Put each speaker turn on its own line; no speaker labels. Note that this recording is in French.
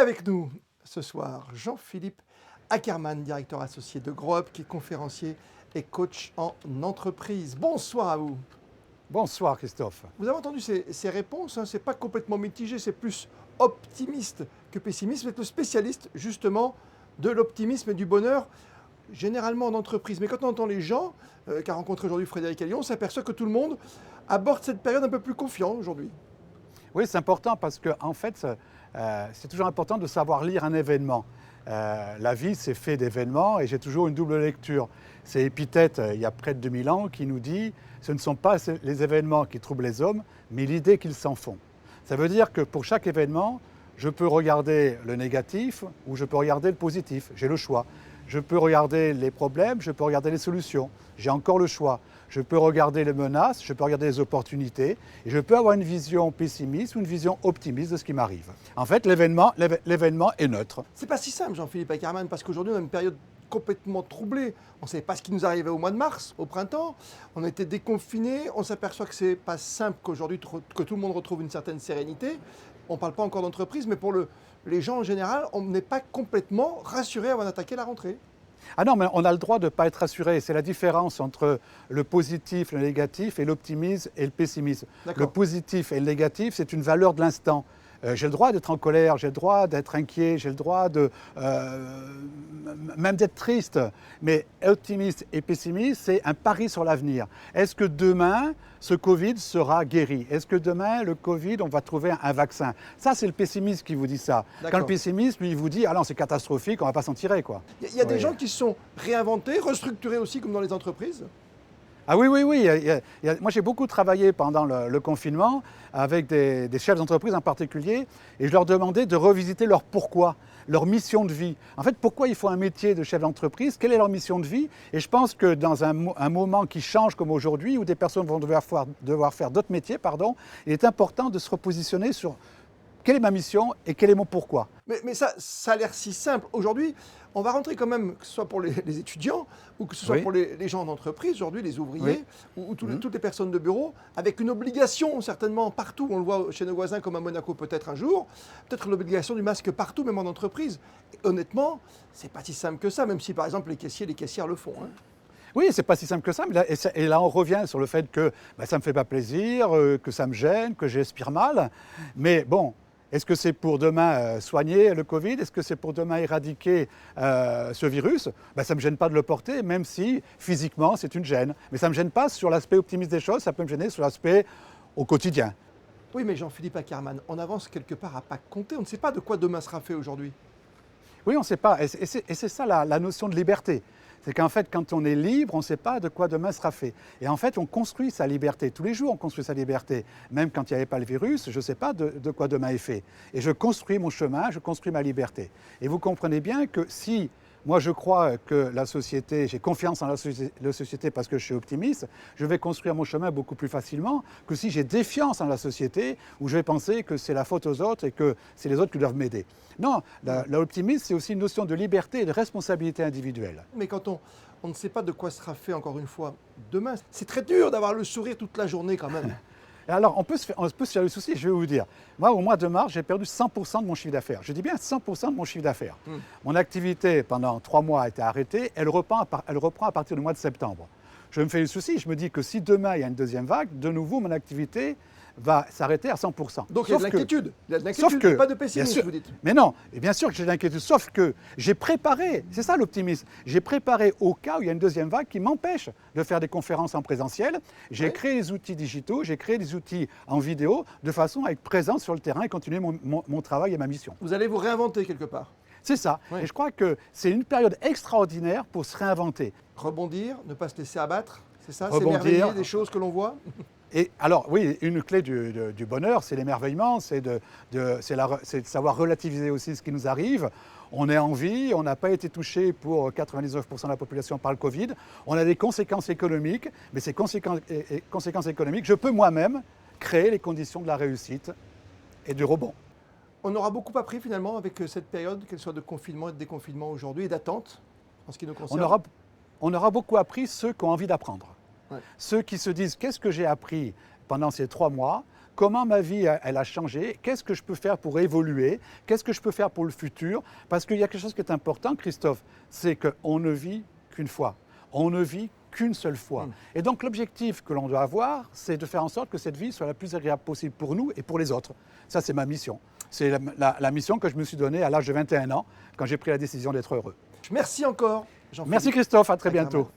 avec nous ce soir, Jean-Philippe Ackermann, directeur associé de GrowUp, qui est conférencier et coach en entreprise. Bonsoir à vous.
Bonsoir Christophe.
Vous avez entendu ces réponses, hein, ce n'est pas complètement mitigé, c'est plus optimiste que pessimiste. Vous êtes le spécialiste justement de l'optimisme et du bonheur, généralement en entreprise. Mais quand on entend les gens, qu'a rencontré aujourd'hui Frédéric Ellion, on s'aperçoit que tout le monde aborde cette période un peu plus confiant aujourd'hui.
Oui, c'est important parce que en fait, c'est toujours important de savoir lire un événement. La vie, c'est fait d'événements et j'ai toujours une double lecture. C'est Épithète, il y a près de 2000 ans, qui nous dit « Ce ne sont pas les événements qui troublent les hommes, mais l'idée qu'ils s'en font ». Ça veut dire que pour chaque événement, je peux regarder le négatif ou je peux regarder le positif. J'ai le choix. Je peux regarder les problèmes, je peux regarder les solutions. J'ai encore le choix. Je peux regarder les menaces, je peux regarder les opportunités et je peux avoir une vision pessimiste ou une vision optimiste de ce qui m'arrive. En fait, l'événement est neutre.
C'est pas si simple, Jean-Philippe Ackermann, parce qu'aujourd'hui, on a une période complètement troublée. On ne savait pas ce qui nous arrivait au mois de mars, au printemps. On était déconfinés. On s'aperçoit que c'est pas simple qu'aujourd'hui, que tout le monde retrouve une certaine sérénité. On ne parle pas encore d'entreprise, mais pour les gens en général, on n'est pas complètement rassuré avant d'attaquer la rentrée.
Ah non, mais on a le droit de ne pas être rassuré. C'est la différence entre le positif, le négatif et l'optimisme et le pessimisme. Le positif et le négatif, c'est une valeur de l'instant. J'ai le droit d'être en colère, j'ai le droit d'être inquiet, j'ai le droit même d'être triste. Mais optimiste et pessimiste, c'est un pari sur l'avenir. Est-ce que demain, ce Covid sera guéri? Est-ce que demain, le Covid, on va trouver un vaccin? Ça, c'est le pessimiste qui vous dit ça. Quand le pessimiste, lui, il vous dit « Ah non, c'est catastrophique, on ne va pas s'en tirer, quoi ».
Il y a des gens qui se sont réinventés, restructurés aussi, comme dans les entreprises.
Ah oui. Moi, j'ai beaucoup travaillé pendant le confinement avec des chefs d'entreprise en particulier et je leur demandais de revisiter leur pourquoi, leur mission de vie. En fait, pourquoi il faut un métier de chef d'entreprise? Quelle est leur mission de vie? Et je pense que dans un moment qui change comme aujourd'hui, où des personnes vont devoir faire d'autres métiers, il est important de se repositionner sur quelle est ma mission et quel est mon pourquoi.
Mais ça a l'air si simple. Aujourd'hui, on va rentrer quand même, que ce soit pour les étudiants ou que ce soit pour les gens d'entreprise, aujourd'hui, les ouvriers ou toutes les personnes de bureau, avec une obligation certainement partout. On le voit chez nos voisins comme à Monaco peut-être un jour, peut-être l'obligation du masque partout, même en entreprise. Et honnêtement, c'est pas si simple que ça, même si par exemple les caissiers et les caissières le font. Hein.
Oui, c'est pas si simple que ça. Et là, on revient sur le fait que ça me fait pas plaisir, que ça me gêne, que j'aspire mal. Mais bon. Est-ce que c'est pour demain soigner le Covid? Est-ce que c'est pour demain éradiquer ce virus? Ça ne me gêne pas de le porter, même si physiquement c'est une gêne. Mais ça ne me gêne pas sur l'aspect optimiste des choses, ça peut me gêner sur l'aspect au quotidien.
Oui, mais Jean-Philippe Ackermann, on avance quelque part à pas compter. On ne sait pas de quoi demain sera fait aujourd'hui.
Oui, on ne sait pas. Et c'est ça la notion de liberté. C'est qu'en fait, quand on est libre, on ne sait pas de quoi demain sera fait. Et en fait, on construit sa liberté. Tous les jours, on construit sa liberté. Même quand il n'y avait pas le virus, je ne sais pas de quoi demain est fait. Et je construis mon chemin, je construis ma liberté. Et vous comprenez bien que si moi je crois que la société, j'ai confiance en la société parce que je suis optimiste, je vais construire mon chemin beaucoup plus facilement que si j'ai défiance en la société où je vais penser que c'est la faute aux autres et que c'est les autres qui doivent m'aider. Non, l'optimisme, c'est aussi une notion de liberté et de responsabilité individuelle.
Mais quand on ne sait pas de quoi sera fait, encore une fois, demain, c'est très dur d'avoir le sourire toute la journée quand même.
Alors, on peut se faire le souci, je vais vous dire. Moi, au mois de mars, j'ai perdu 100% de mon chiffre d'affaires. Je dis bien 100% de mon chiffre d'affaires. Mon activité, pendant 3 mois, a été arrêtée. Elle reprend à partir du mois de septembre. Je me fais le souci, je me dis que si demain, il y a une deuxième vague, de nouveau, mon activité va s'arrêter à 100%.
Donc il y a de l'inquiétude. Il y a de l'inquiétude, pas de pessimisme, vous dites.
Mais non, et bien sûr que j'ai de l'inquiétude, sauf que j'ai préparé, c'est ça l'optimisme, j'ai préparé au cas où il y a une deuxième vague qui m'empêche de faire des conférences en présentiel. J'ai créé des outils digitaux, j'ai créé des outils en vidéo, de façon à être présent sur le terrain et continuer mon travail et ma mission.
Vous allez vous réinventer quelque part.
C'est ça. Et je crois que c'est une période extraordinaire pour se réinventer.
Rebondir, ne pas se laisser abattre, c'est ça?
Rebondir.
C'est merveiller des choses que l'on voit.
Et alors, oui, une clé du bonheur, c'est l'émerveillement, c'est de savoir relativiser aussi ce qui nous arrive. On est en vie, on n'a pas été touché pour 99% de la population par le Covid. On a des conséquences économiques, mais ces conséquences économiques, je peux moi-même créer les conditions de la réussite et du rebond.
On aura beaucoup appris finalement avec cette période, qu'elle soit de confinement et de déconfinement aujourd'hui, et d'attente en ce qui nous concerne.
On aura beaucoup appris ceux qui ont envie d'apprendre.
Ouais.
Ceux qui se disent « qu'est-ce que j'ai appris pendant ces 3 mois ?» comment ma vie elle a changé, qu'est-ce que je peux faire pour évoluer, qu'est-ce que je peux faire pour le futur. Parce qu'il y a quelque chose qui est important, Christophe, c'est qu'on ne vit qu'une fois. On ne vit qu'une seule fois. Et donc l'objectif que l'on doit avoir, c'est de faire en sorte que cette vie soit la plus agréable possible pour nous et pour les autres. Ça, c'est ma mission. C'est la mission que je me suis donnée à l'âge de 21 ans, quand j'ai pris la décision d'être heureux.
Merci encore, Jean-Philippe.
Merci Christophe, à très bientôt.